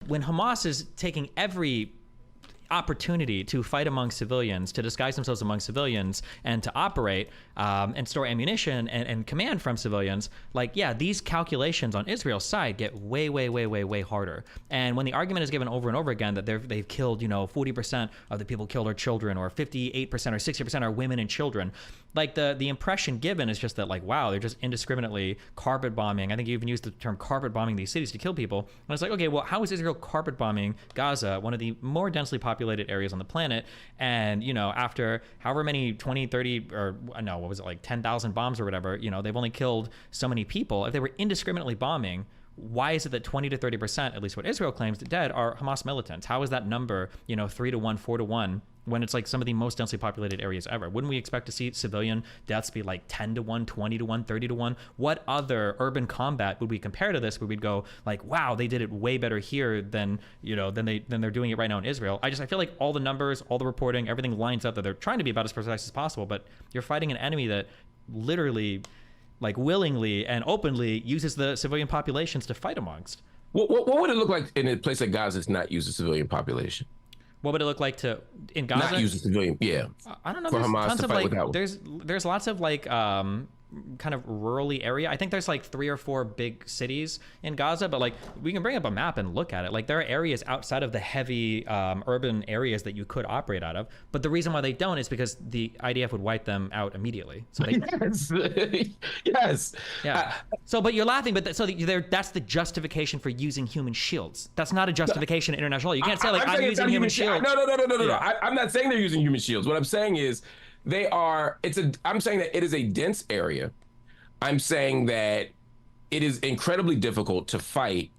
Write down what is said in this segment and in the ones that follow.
when Hamas is taking every opportunity to fight among civilians, to disguise themselves among civilians, and to operate and store ammunition and command from civilians, like, yeah, these calculations on Israel's side get way harder. And when the argument is given over and over again that they've killed, 40% of the people killed are children, or 58% or 60% are women and children, like the impression given is just that, like, wow, they're just indiscriminately carpet bombing. I think you even used the term carpet bombing these cities to kill people. And it's like, okay, well, how is Israel carpet bombing Gaza, one of the more densely populated areas on the planet, and after however many 20, 30, or no, what was it, like 10,000 bombs or whatever, they've only killed so many people. If they were indiscriminately bombing, why is it that 20 to 30%, at least what Israel claims, dead are Hamas militants? How is that number 3 to 1, 4 to 1, when it's like some of the most densely populated areas ever? Wouldn't we expect to see civilian deaths be like 10 to 1, 20 to 1, 30 to 1? What other urban combat would we compare to this, where we'd go like, wow, they did it way better here than they're doing it right now in Israel? I feel like all the numbers, all the reporting, everything lines up that they're trying to be about as precise as possible, but you're fighting an enemy that literally, like, willingly and openly uses the civilian populations to fight amongst. What would it look like in a place like Gaza to not use the civilian population? What would it look like to in Gaza? Not use the civilian, yeah. I don't know. For There's Hamas tons to of fight like without. there's lots of like kind of rurally area. I think there's like 3 or 4 big cities in Gaza, but like we can bring up a map and look at it. Like there are areas outside of the heavy urban areas that you could operate out of, but the reason why they don't is because the IDF would wipe them out immediately. So they, yes, yes. Yeah. But you're laughing, but that's the justification for using human shields. That's not a justification in international law. You can't say like I'm using human shields. No. I'm not saying they're using human shields. What I'm saying is I'm saying that it is a dense area. I'm saying that it is incredibly difficult to fight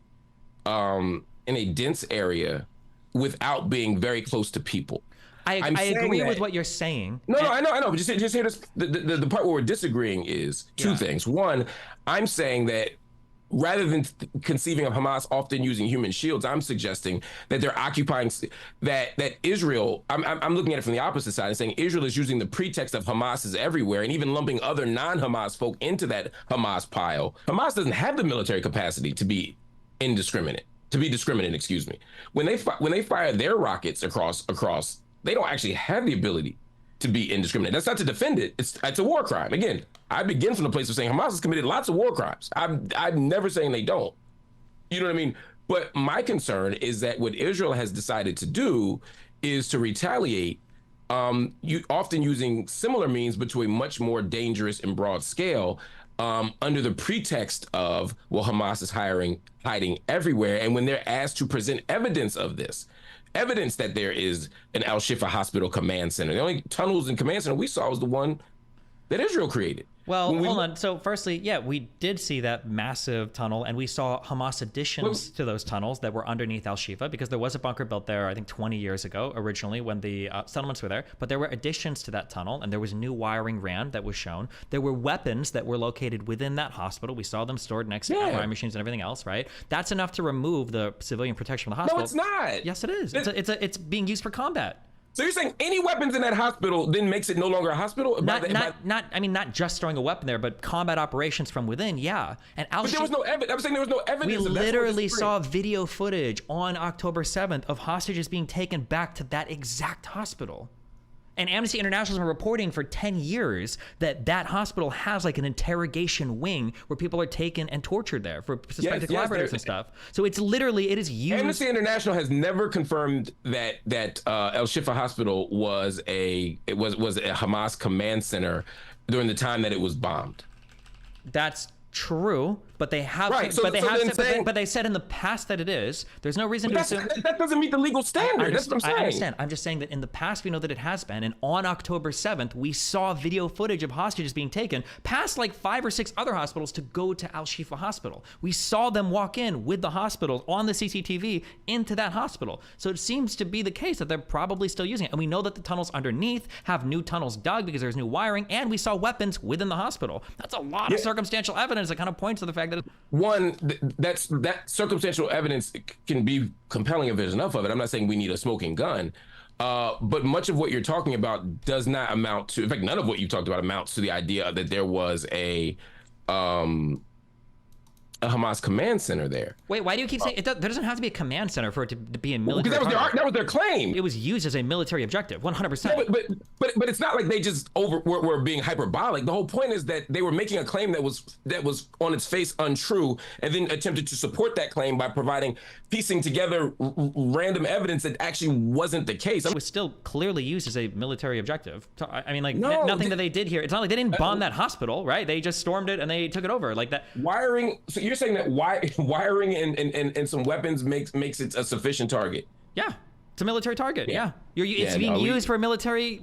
in a dense area without being very close to people. I agree with what you're saying. No, I know. But just hear this. The part where we're disagreeing is two things. One, I'm saying that rather than conceiving of Hamas often using human shields, I'm suggesting that they're occupying, that Israel, I'm looking at it from the opposite side and saying Israel is using the pretext of Hamas is everywhere and even lumping other non-Hamas folk into that Hamas pile. Hamas doesn't have the military capacity to be discriminate. When they fire their rockets across, they don't actually have the ability to be indiscriminate. That's not to defend it. It's a war crime. Again, I begin from the place of saying Hamas has committed lots of war crimes. I'm never saying they don't. You know what I mean? But my concern is that what Israel has decided to do is to retaliate, often using similar means, but to a much more dangerous and broad scale, under the pretext of, well, Hamas is hiding everywhere. And when they're asked to present evidence of this, evidence that there is an Al-Shifa hospital command center, the only tunnels and command center we saw was the one that Israel created. Well, hold on. So firstly, yeah, we did see that massive tunnel, and we saw Hamas additions to those tunnels that were underneath Al-Shifa, because there was a bunker built there, I think 20 years ago, originally, when the settlements were there. But there were additions to that tunnel, and there was new wiring ran that was shown. There were weapons that were located within that hospital. We saw them stored next to MRI machines and everything else, right? That's enough to remove the civilian protection from the hospital. No, it's not. Yes, it is. It's being used for combat. So you're saying any weapons in that hospital then makes it no longer a hospital? Not just throwing a weapon there, but combat operations from within, yeah. And but there was no evidence. I'm saying there was no evidence. We literally saw video footage on October 7th of hostages being taken back to that exact hospital. And Amnesty International has been reporting for 10 years that hospital has like an interrogation wing where people are taken and tortured there for suspected collaborators and stuff. So it is used. Amnesty International has never confirmed that Al-Shifa hospital was a Hamas command center during the time that it was bombed. That's true, but they have. Right. But they said in the past that it is. There's no reason to assume that doesn't meet the legal standard. That's what I'm saying. I understand. I'm just saying that in the past we know that it has been, and on October 7th we saw video footage of hostages being taken past like 5 or 6 other hospitals to go to Al-Shifa hospital. We saw them walk in with the hospitals on the CCTV into that hospital. So it seems to be the case that they're probably still using it, and we know that the tunnels underneath have new tunnels dug because there's new wiring, and we saw weapons within the hospital. That's a lot of circumstantial evidence that kind of points to the fact that that circumstantial evidence can be compelling if there's enough of it. I'm not saying we need a smoking gun, but much of what you're talking about does not amount to, in fact, none of what you talked about amounts to the idea that there was a a Hamas command center there. Wait, why do you keep saying there doesn't have to be a command center for it to be a military? Because that was their claim. It was used as a military objective, 100%. But it's not like they just were being hyperbolic. The whole point is that they were making a claim that was on its face untrue, and then attempted to support that claim by piecing together random evidence that actually wasn't the case. It was still clearly used as a military objective. I mean, like, nothing that they did here. It's not like they didn't bomb that hospital, right? They just stormed it and they took it over like that. Wiring. So you're saying that wiring and some weapons makes it a sufficient target? Yeah. It's a military target. Yeah. It's being used for military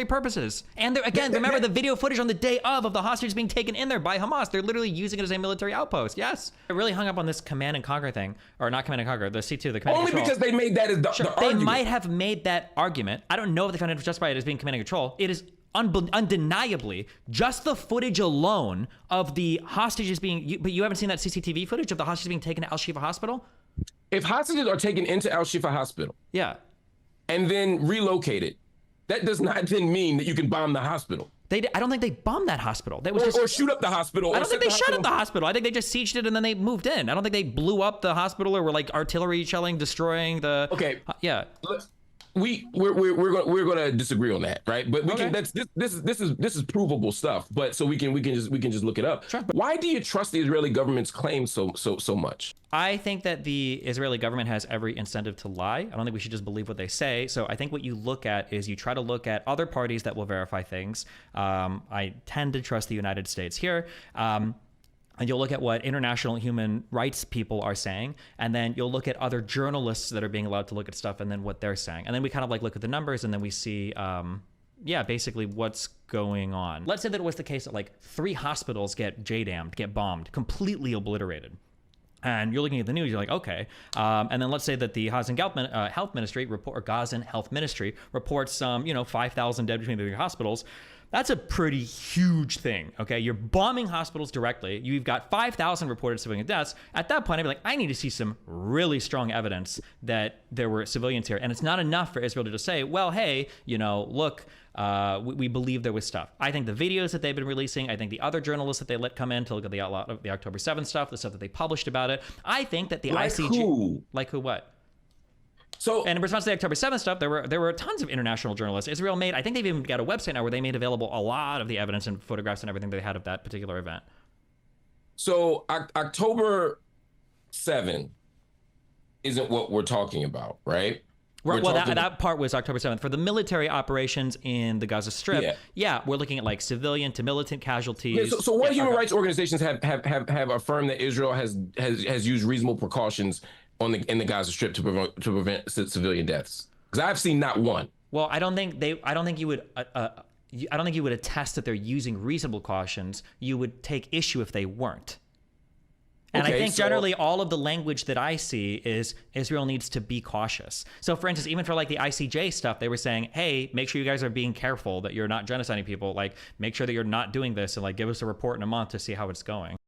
purposes. And again, remember the video footage on the day of the hostages being taken in there by Hamas. They're literally using it as a military outpost. Yes. I really hung up on this command and conquer thing, or not command and conquer, the C2, the command and control. Only because they made that as the argument. They might have made that argument. I don't know if they found it justified as being command and control. It is undeniably just the footage alone of the hostages being, but you haven't seen that CCTV footage of the hostages being taken to Al-Shifa hospital? If hostages are taken into Al-Shifa hospital, yeah, and then relocated, that does not then mean that you can bomb the hospital. I don't think they bombed that hospital. They or shoot up the hospital. I don't think they shut up the hospital. I think they just sieged it and then they moved in. I don't think they blew up the hospital or were like artillery shelling, destroying the. Okay. Yeah. We're gonna disagree on that, right? But we can. This is provable stuff. But so we can just look it up. Sure. Why do you trust the Israeli government's claims so much? I think that the Israeli government has every incentive to lie. I don't think we should just believe what they say. So I think what you look at is you try to look at other parties that will verify things. I tend to trust the United States here. And you'll look at what international human rights people are saying, and then you'll look at other journalists that are being allowed to look at stuff and then what they're saying. And then we kind of like look at the numbers and then we see, basically what's going on. Let's say that it was the case that like 3 hospitals get JDAM'd, get bombed, completely obliterated. And you're looking at the news, you're like, okay. And then let's say that the Gazan Health Ministry reports 5,000 dead between the 3 hospitals. That's a pretty huge thing, okay? You're bombing hospitals directly. You've got 5,000 reported civilian deaths. At that point, I'd be like, I need to see some really strong evidence that there were civilians here. And it's not enough for Israel to just say, well, hey, look, we believe there was stuff. I think the videos that they've been releasing, I think the other journalists that they let come in to look at the October 7th stuff, the stuff that they published about it, I think that the ICG... Who? Like who, what? So, and in response to the October 7th stuff, there were tons of international journalists. Israel made, I think they've even got a website now where they made available a lot of the evidence and photographs and everything they had of that particular event. So October 7 isn't what we're talking about, right? That part was October 7th. For the military operations in the Gaza Strip, we're looking at like civilian to militant casualties. Yeah, so what human rights organizations have affirmed that Israel has used reasonable precautions in the Gaza Strip to prevent civilian deaths? Because I've seen not one. Well, I don't think you would attest that they're using reasonable cautions. You would take issue if they weren't. And I think generally all of the language that I see is Israel needs to be cautious. So for instance, even for like the ICJ stuff, they were saying, hey, make sure you guys are being careful that you're not genociding people. Like, make sure that you're not doing this and like give us a report in a month to see how it's going.